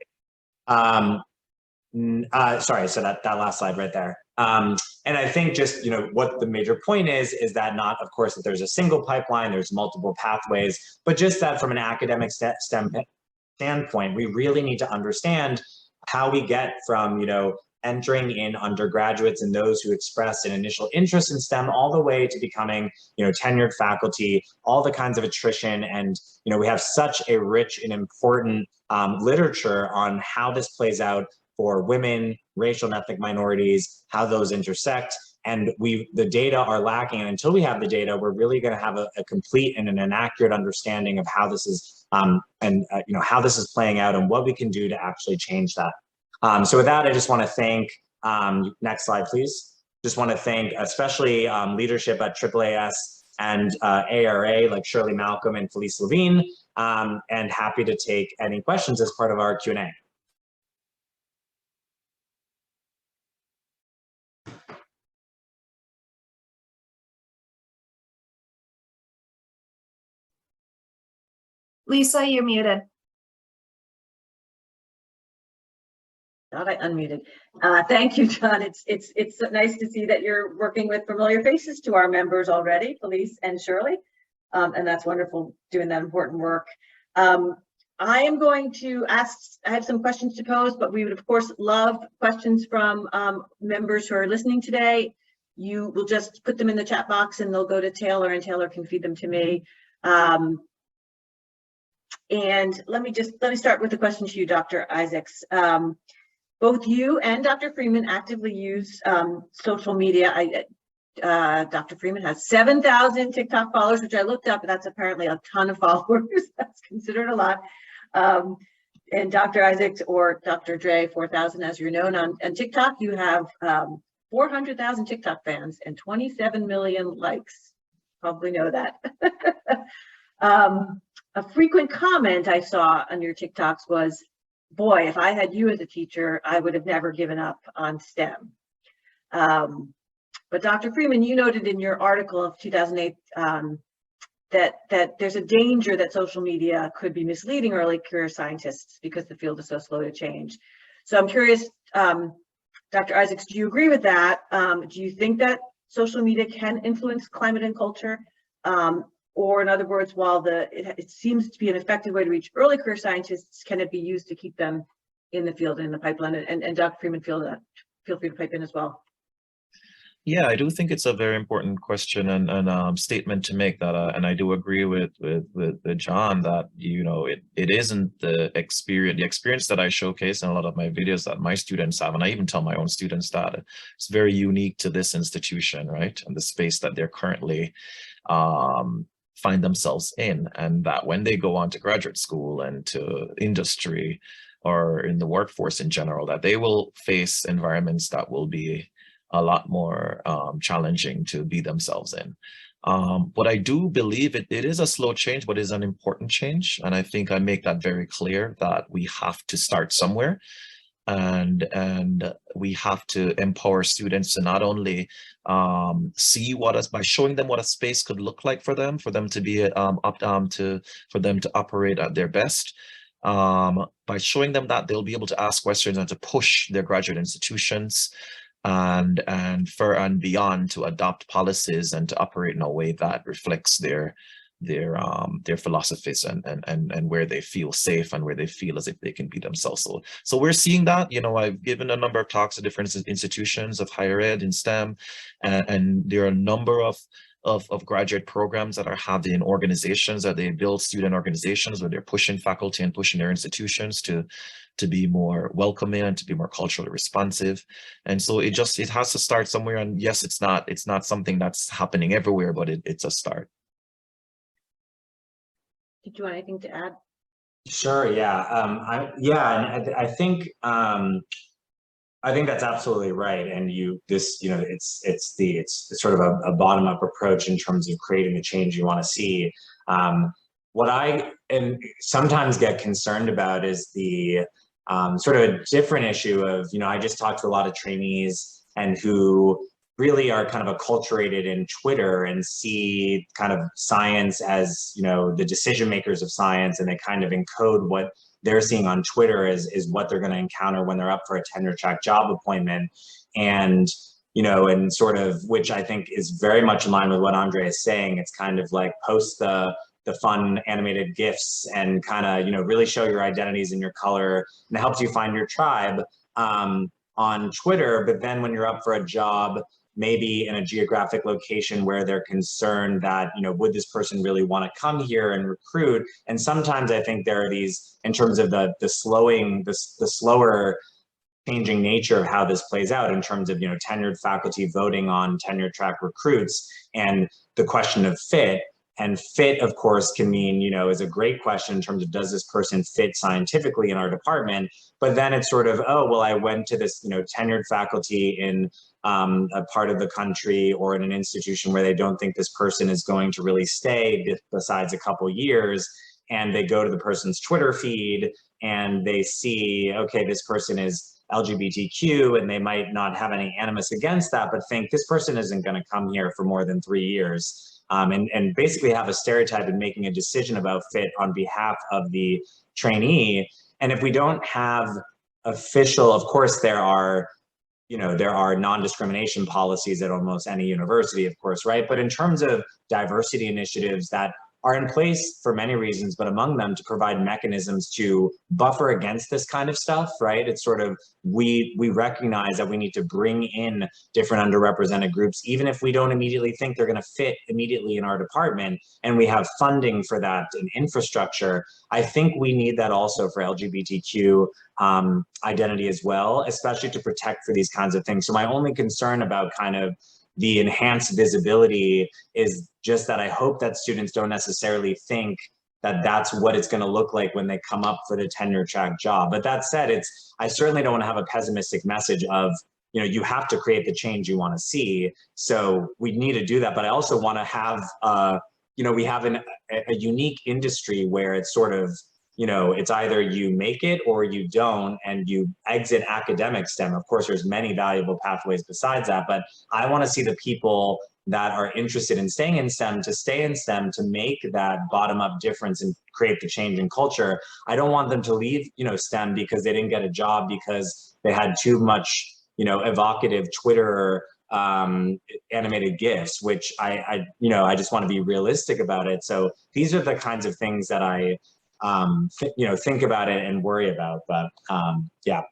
Sorry, so that last slide right there. And I think just, what the major point is that not, of course, that there's a single pipeline, there's multiple pathways, but just that from an academic STEM standpoint, we really need to understand how we get from, entering in undergraduates and those who express an initial interest in STEM all the way to becoming, tenured faculty, all the kinds of attrition. And, we have such a rich and important literature on how this plays out for women, racial and ethnic minorities, how those intersect. And the data are lacking. And until we have the data, we're really going to have a complete and an accurate understanding of how this is, how this is playing out and what we can do to actually change that. So with that, I just want to thank, next slide, please. Just want to thank especially leadership at AAAS and ARA, like Shirley Malcolm and Felice Levine, and happy to take any questions as part of our Q&A. Lisa, you're muted. Thought I unmuted. Thank you, John. It's nice to see that you're working with familiar faces to our members already, Felice and Shirley, and that's wonderful, doing that important work. I am going to ask, I have some questions to pose, but we would of course love questions from members who are listening today. You will just put them in the chat box and they'll go to Taylor and Taylor can feed them to me. And let me start with a question to you, Dr. Issacs. Both you and Dr. Freeman actively use social media. Dr. Freeman has 7,000 TikTok followers, which I looked up, and that's apparently a ton of followers. That's considered a lot. And Dr. Issacs or Dr. Dre, 4,000 as you're known on TikTok, you have 400,000 TikTok fans and 27 million likes. Probably know that. A frequent comment I saw on your TikToks was, boy, if I had you as a teacher, I would have never given up on STEM. But Dr. Freeman, you noted in your article of 2008 that there's a danger that social media could be misleading early career scientists because the field is so slow to change. So I'm curious, Dr. Issacs, do you agree with that? Do you think that social media can influence climate and culture? Or in other words, while it seems to be an effective way to reach early career scientists, can it be used to keep them in the field, in the pipeline? And Dr. Freeman, feel free to pipe in as well. Yeah, I do think it's a very important question and statement to make that, and I do agree with John that it isn't the experience that I showcase in a lot of my videos that my students have, and I even tell my own students that it's very unique to this institution, right, and the space that they're currently find themselves in, and that when they go on to graduate school and to industry or in the workforce in general, that they will face environments that will be a lot more challenging to be themselves in. But I do believe it is a slow change, but it is an important change. And I think I make that very clear that we have to start somewhere. and we have to empower students to not only see by showing them what a space could look like for them to be for them to operate at their best, by showing them that they'll be able to ask questions and to push their graduate institutions and beyond to adopt policies and to operate in a way that reflects their philosophies and where they feel safe and where they feel as if they can be themselves. So we're seeing that. I've given a number of talks to different institutions of higher ed in STEM, and there are a number of graduate programs that are having organizations that they build, student organizations, where they're pushing faculty and pushing their institutions to be more welcoming and to be more culturally responsive. And so it has to start somewhere. And yes, it's not something that's happening everywhere, but it's a start. Did you want anything to add? Sure. Yeah. And I think that's absolutely right. And it's sort of a bottom-up approach in terms of creating the change you want to see. What I sometimes get concerned about is the sort of a different issue of, I just talked to a lot of trainees and who really are kind of acculturated in Twitter and see kind of science as, the decision makers of science, and they kind of encode what they're seeing on Twitter is what they're going to encounter when they're up for a tenure track job appointment. And, and sort of, which I think is very much in line with what Andre is saying. It's kind of like post the fun animated GIFs and kind of, really show your identities and your color, and it helps you find your tribe on Twitter. But then when you're up for a job, maybe in a geographic location where they're concerned that, would this person really want to come here and recruit? And sometimes I think there are these, in terms of the slower changing nature of how this plays out in terms of, tenured faculty voting on tenure track recruits, and the question of fit. And fit, of course, can mean, is a great question in terms of, does this person fit scientifically in our department? But then it's sort of, oh, well, I went to this, tenured faculty in a part of the country or in an institution where they don't think this person is going to really stay besides a couple years. And they go to the person's Twitter feed and they see, okay, this person is LGBTQ, and they might not have any animus against that, but think this person isn't going to come here for more than 3 years. And basically have a stereotype in making a decision about fit on behalf of the trainee. And if we don't have official, of course, there are non-discrimination policies at almost any university, of course, right? But in terms of diversity initiatives that are in place for many reasons, but among them to provide mechanisms to buffer against this kind of stuff, right? It's sort of, we recognize that we need to bring in different underrepresented groups, even if we don't immediately think they're going to fit immediately in our department, and we have funding for that and infrastructure. I think we need that also for LGBTQ identity as well, especially to protect for these kinds of things. So my only concern about kind of the enhanced visibility is just that I hope that students don't necessarily think that that's what it's going to look like when they come up for the tenure track job. But that said, I certainly don't want to have a pessimistic message of, you have to create the change you want to see. So we need to do that. But I also want to have, we have a unique industry where it's sort of, it's either you make it or you don't, and you exit academic STEM. Of course, there's many valuable pathways besides that, but I want to see the people that are interested in staying in STEM to stay in STEM, to make that bottom-up difference and create the change in culture. I don't want them to leave, STEM because they didn't get a job because they had too much, evocative Twitter animated GIFs, which I just want to be realistic about it. So these are the kinds of things that I think about it and worry about. But yeah.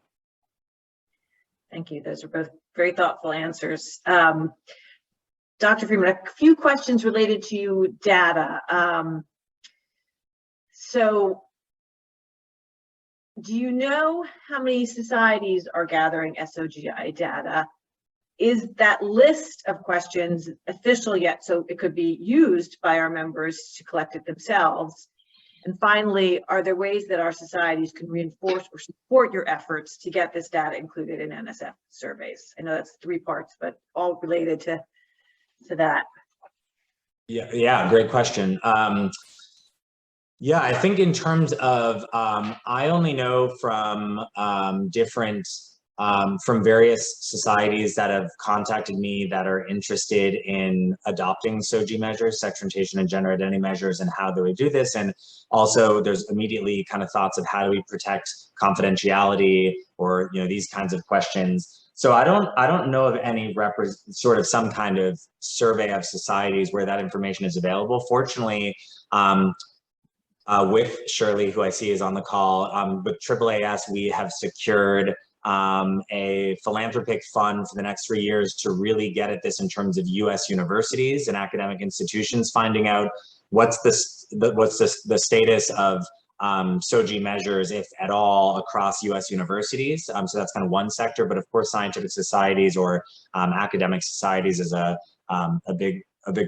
Thank you. Those are both very thoughtful answers. Dr. Freeman, a few questions related to data. So do you know how many societies are gathering SOGI data? Is that list of questions official yet, so it could be used by our members to collect it themselves? And finally, are there ways that our societies can reinforce or support your efforts to get this data included in NSF surveys? I know that's 3 parts, but all related to that. Yeah, great question. Yeah, I think in terms of, I only know from from various societies that have contacted me that are interested in adopting SOGI measures, sex orientation and gender identity measures, and how do we do this. And also there's immediately kind of thoughts of how do we protect confidentiality, or, you know, these kinds of questions. So I don't know of any sort of some kind of survey of societies where that information is available. Fortunately, with Shirley, who I see is on the call, with AAAS, we have secured a philanthropic fund for the next 3 years to really get at this in terms of U.S. universities and academic institutions, finding out what's the status of SOGI measures, if at all, across U.S. universities. So that's kind of one sector, but of course, scientific societies or academic societies is a big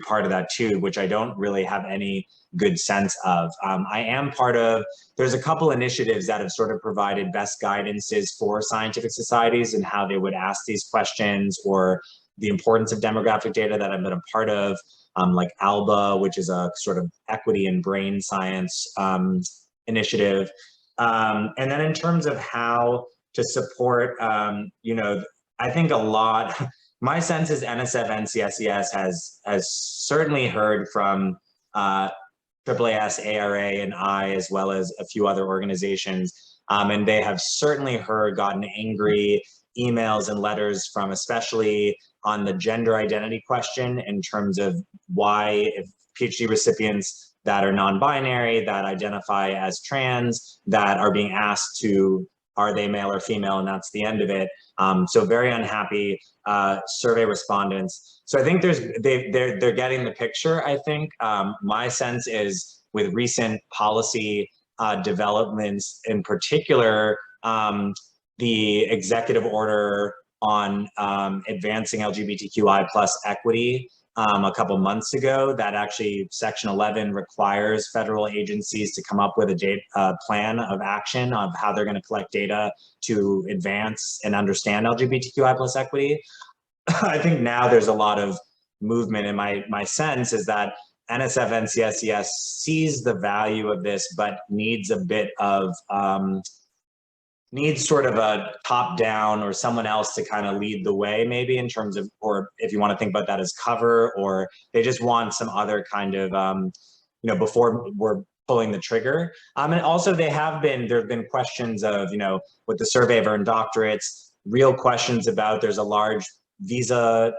part of that too, which I don't really have any good sense of. I am part of, there's a couple initiatives that have sort of provided best guidances for scientific societies and how they would ask these questions, or the importance of demographic data that I've been a part of, like ALBA, which is a sort of equity in brain science initiative. And then in terms of how to support, you know, I think a lot, my sense is NSF NCSES has certainly heard from AAAS, ARA, and I, as well as a few other organizations, and they have certainly gotten angry emails and letters from, especially on the gender identity question, in terms of why, if PhD recipients that are non-binary, that identify as trans, that are being asked to, are they male or female, and that's the end of it. So very unhappy survey respondents. So I think they're getting the picture, I think. My sense is, with recent policy developments, in particular, the executive order on advancing LGBTQI+ equity a couple months ago, that actually Section 11 requires federal agencies to come up with a plan of action of how they're going to collect data to advance and understand LGBTQI+ equity. I think now there's a lot of movement, and my sense is that NSF NCSES sees the value of this, but needs a bit of needs sort of a top down or someone else to kind of lead the way, maybe, in terms of, or if you want to think about that as cover, or they just want some other kind of, you know, before we're pulling the trigger. And also there have been questions of, you know, with the survey of earned doctorates, real questions about, there's a large visa,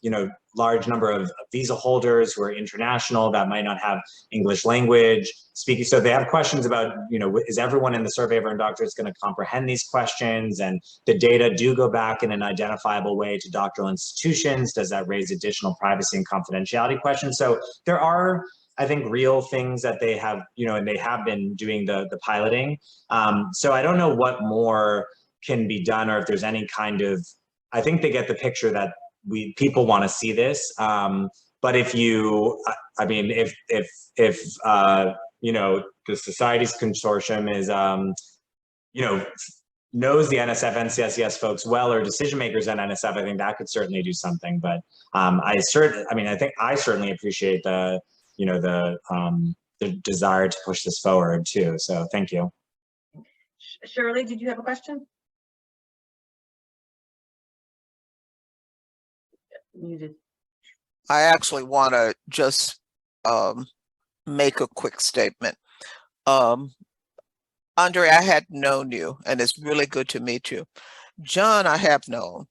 you know, large number of visa holders who are international that might not have English language speaking. So they have questions about, you know, is everyone in the survey of earned doctorates going to comprehend these questions? And the data do go back in an identifiable way to doctoral institutions. Does that raise additional privacy and confidentiality questions? So there are, I think, real things that they have, you know, and they have been doing the piloting. So I don't know what more can be done, or if there's any kind of, I think they get the picture that people want to see this. But if you, I mean, if you know, the Societies Consortium is, you know, knows the NSF NCSES folks well, or decision makers at NSF, I think that could certainly do something. But I think I certainly appreciate the, you know, the desire to push this forward too. So thank you. Shirley, did you have a question? Muted. I actually want to just make a quick statement. Andre, I had known you, and it's really good to meet you. John, I have known,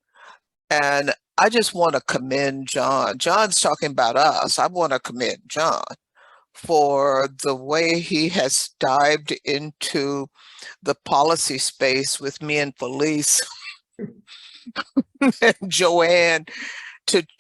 and I just want to commend John. John's talking about us. I want to commend John for the way he has dived into the policy space with me and Felice and Joanne,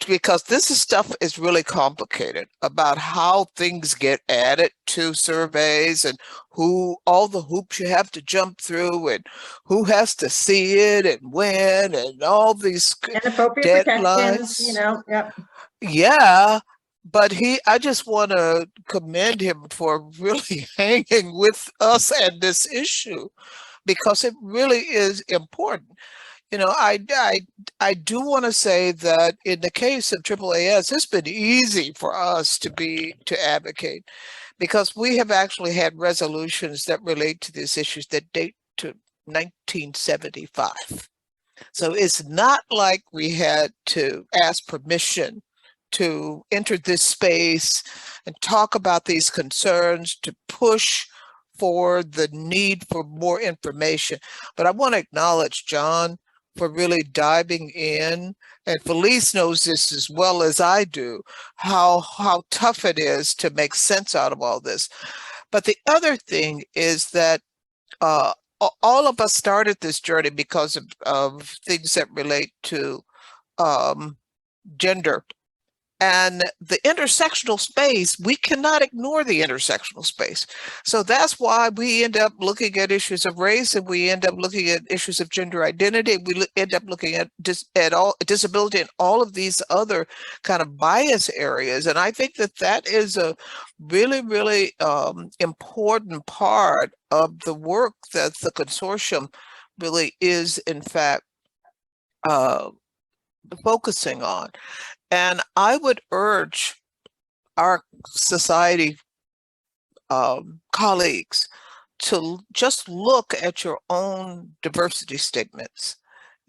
because this stuff is really complicated about how things get added to surveys, and who, all the hoops you have to jump through, and who has to see it and when, and all these Inappropriate deadlines. protections, you know. Yep. Yeah, but I just want to commend him for really hanging with us and this issue, because it really is important. You know, I do want to say that in the case of AAAS, it's been easy for us to advocate, because we have actually had resolutions that relate to these issues that date to 1975. So it's not like we had to ask permission to enter this space and talk about these concerns, to push for the need for more information. But I want to acknowledge John for really diving in, and Felice knows this as well as I do, how tough it is to make sense out of all this. But the other thing is that all of us started this journey because of things that relate to gender. And the intersectional space, we cannot ignore the intersectional space. So that's why we end up looking at issues of race, and we end up looking at issues of gender identity. We end up looking at disability and all of these other kind of bias areas. And I think that that is a really, really important part of the work that the consortium really is, in fact, focusing on. And I would urge our society colleagues to just look at your own diversity statements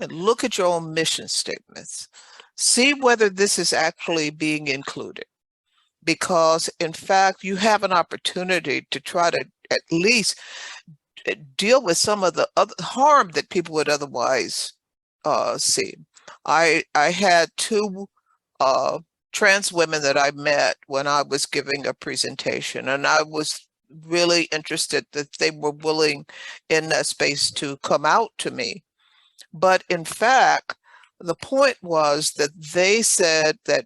and look at your own mission statements. See whether this is actually being included, because in fact, you have an opportunity to try to at least deal with some of the other harm that people would otherwise see. I had two trans women that I met when I was giving a presentation, and I was really interested that they were willing in that space to come out to me. But in fact, the point was that they said that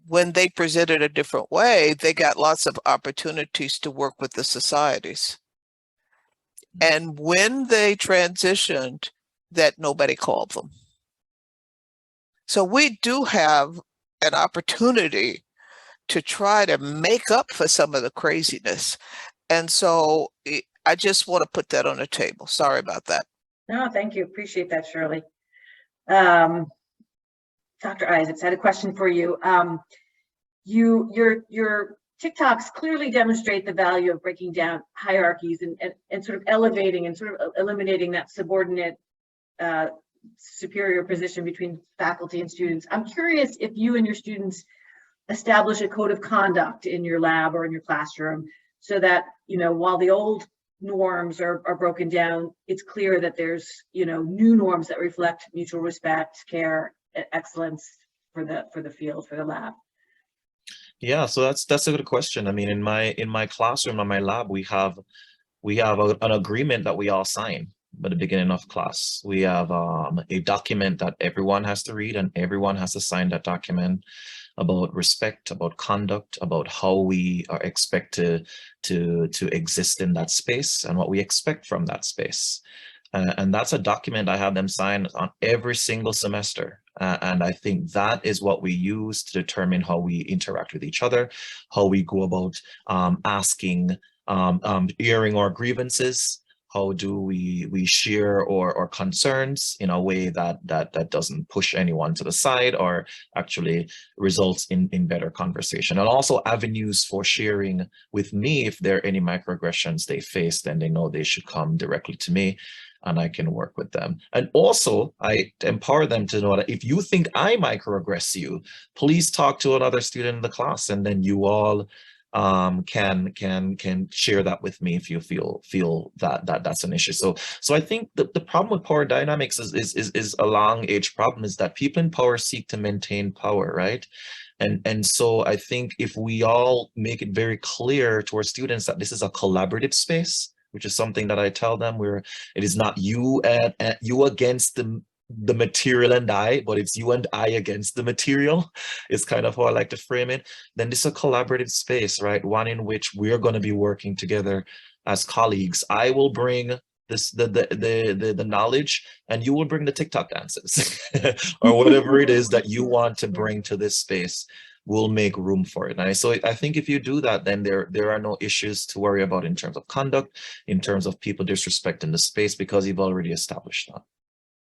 when they presented a different way, they got lots of opportunities to work with the societies. And when they transitioned, that nobody called them. So we do have an opportunity to try to make up for some of the craziness. And so I just want to put that on the table. Sorry about that. No, thank you. Appreciate that, Shirley. Dr. Issacs, I had a question for you. Your TikToks clearly demonstrate the value of breaking down hierarchies and sort of elevating and sort of eliminating that subordinate superior position between faculty and students. I'm curious if you and your students establish a code of conduct in your lab or in your classroom, so that, you know, while the old norms are broken down, it's clear that there's, you know, new norms that reflect mutual respect, care, excellence for the field, for the lab. Yeah, so that's a good question. I mean, in my classroom, in my lab, we have an agreement that we all sign at the beginning of class. We have a document that everyone has to read, and everyone has to sign that document about respect, about conduct, about how we are expected to exist in that space and what we expect from that space. And that's a document I have them sign on every single semester. And I think that is what we use to determine how we interact with each other, how we go about asking, airing our grievances. How do we share our concerns in a way that doesn't push anyone to the side or actually results in better conversation? And also avenues for sharing with me. If there are any microaggressions they face, then they know they should come directly to me and I can work with them. And also I empower them to know that if you think I microaggress you, please talk to another student in the class, and then you all can share that with me if you feel that that's an issue. So I think the problem with power dynamics is a long age problem, is that people in power seek to maintain power, right? And so I think if we all make it very clear to our students that this is a collaborative space, which is something that I tell them, where it is not you and you against the material and I, but it's you and I against the material, is kind of how I like to frame it. Then this is a collaborative space, right? One in which we're going to be working together as colleagues. I will bring the knowledge, and you will bring the TikTok dances or whatever it is that you want to bring to this space. We'll make room for it. And so I think if you do that, then there are no issues to worry about in terms of conduct, in terms of people disrespecting the space, because you've already established that.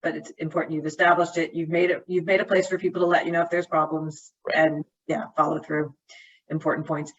But it's important you've established it. You've made a place for people to let you know if there's problems, and yeah, follow through. Important points.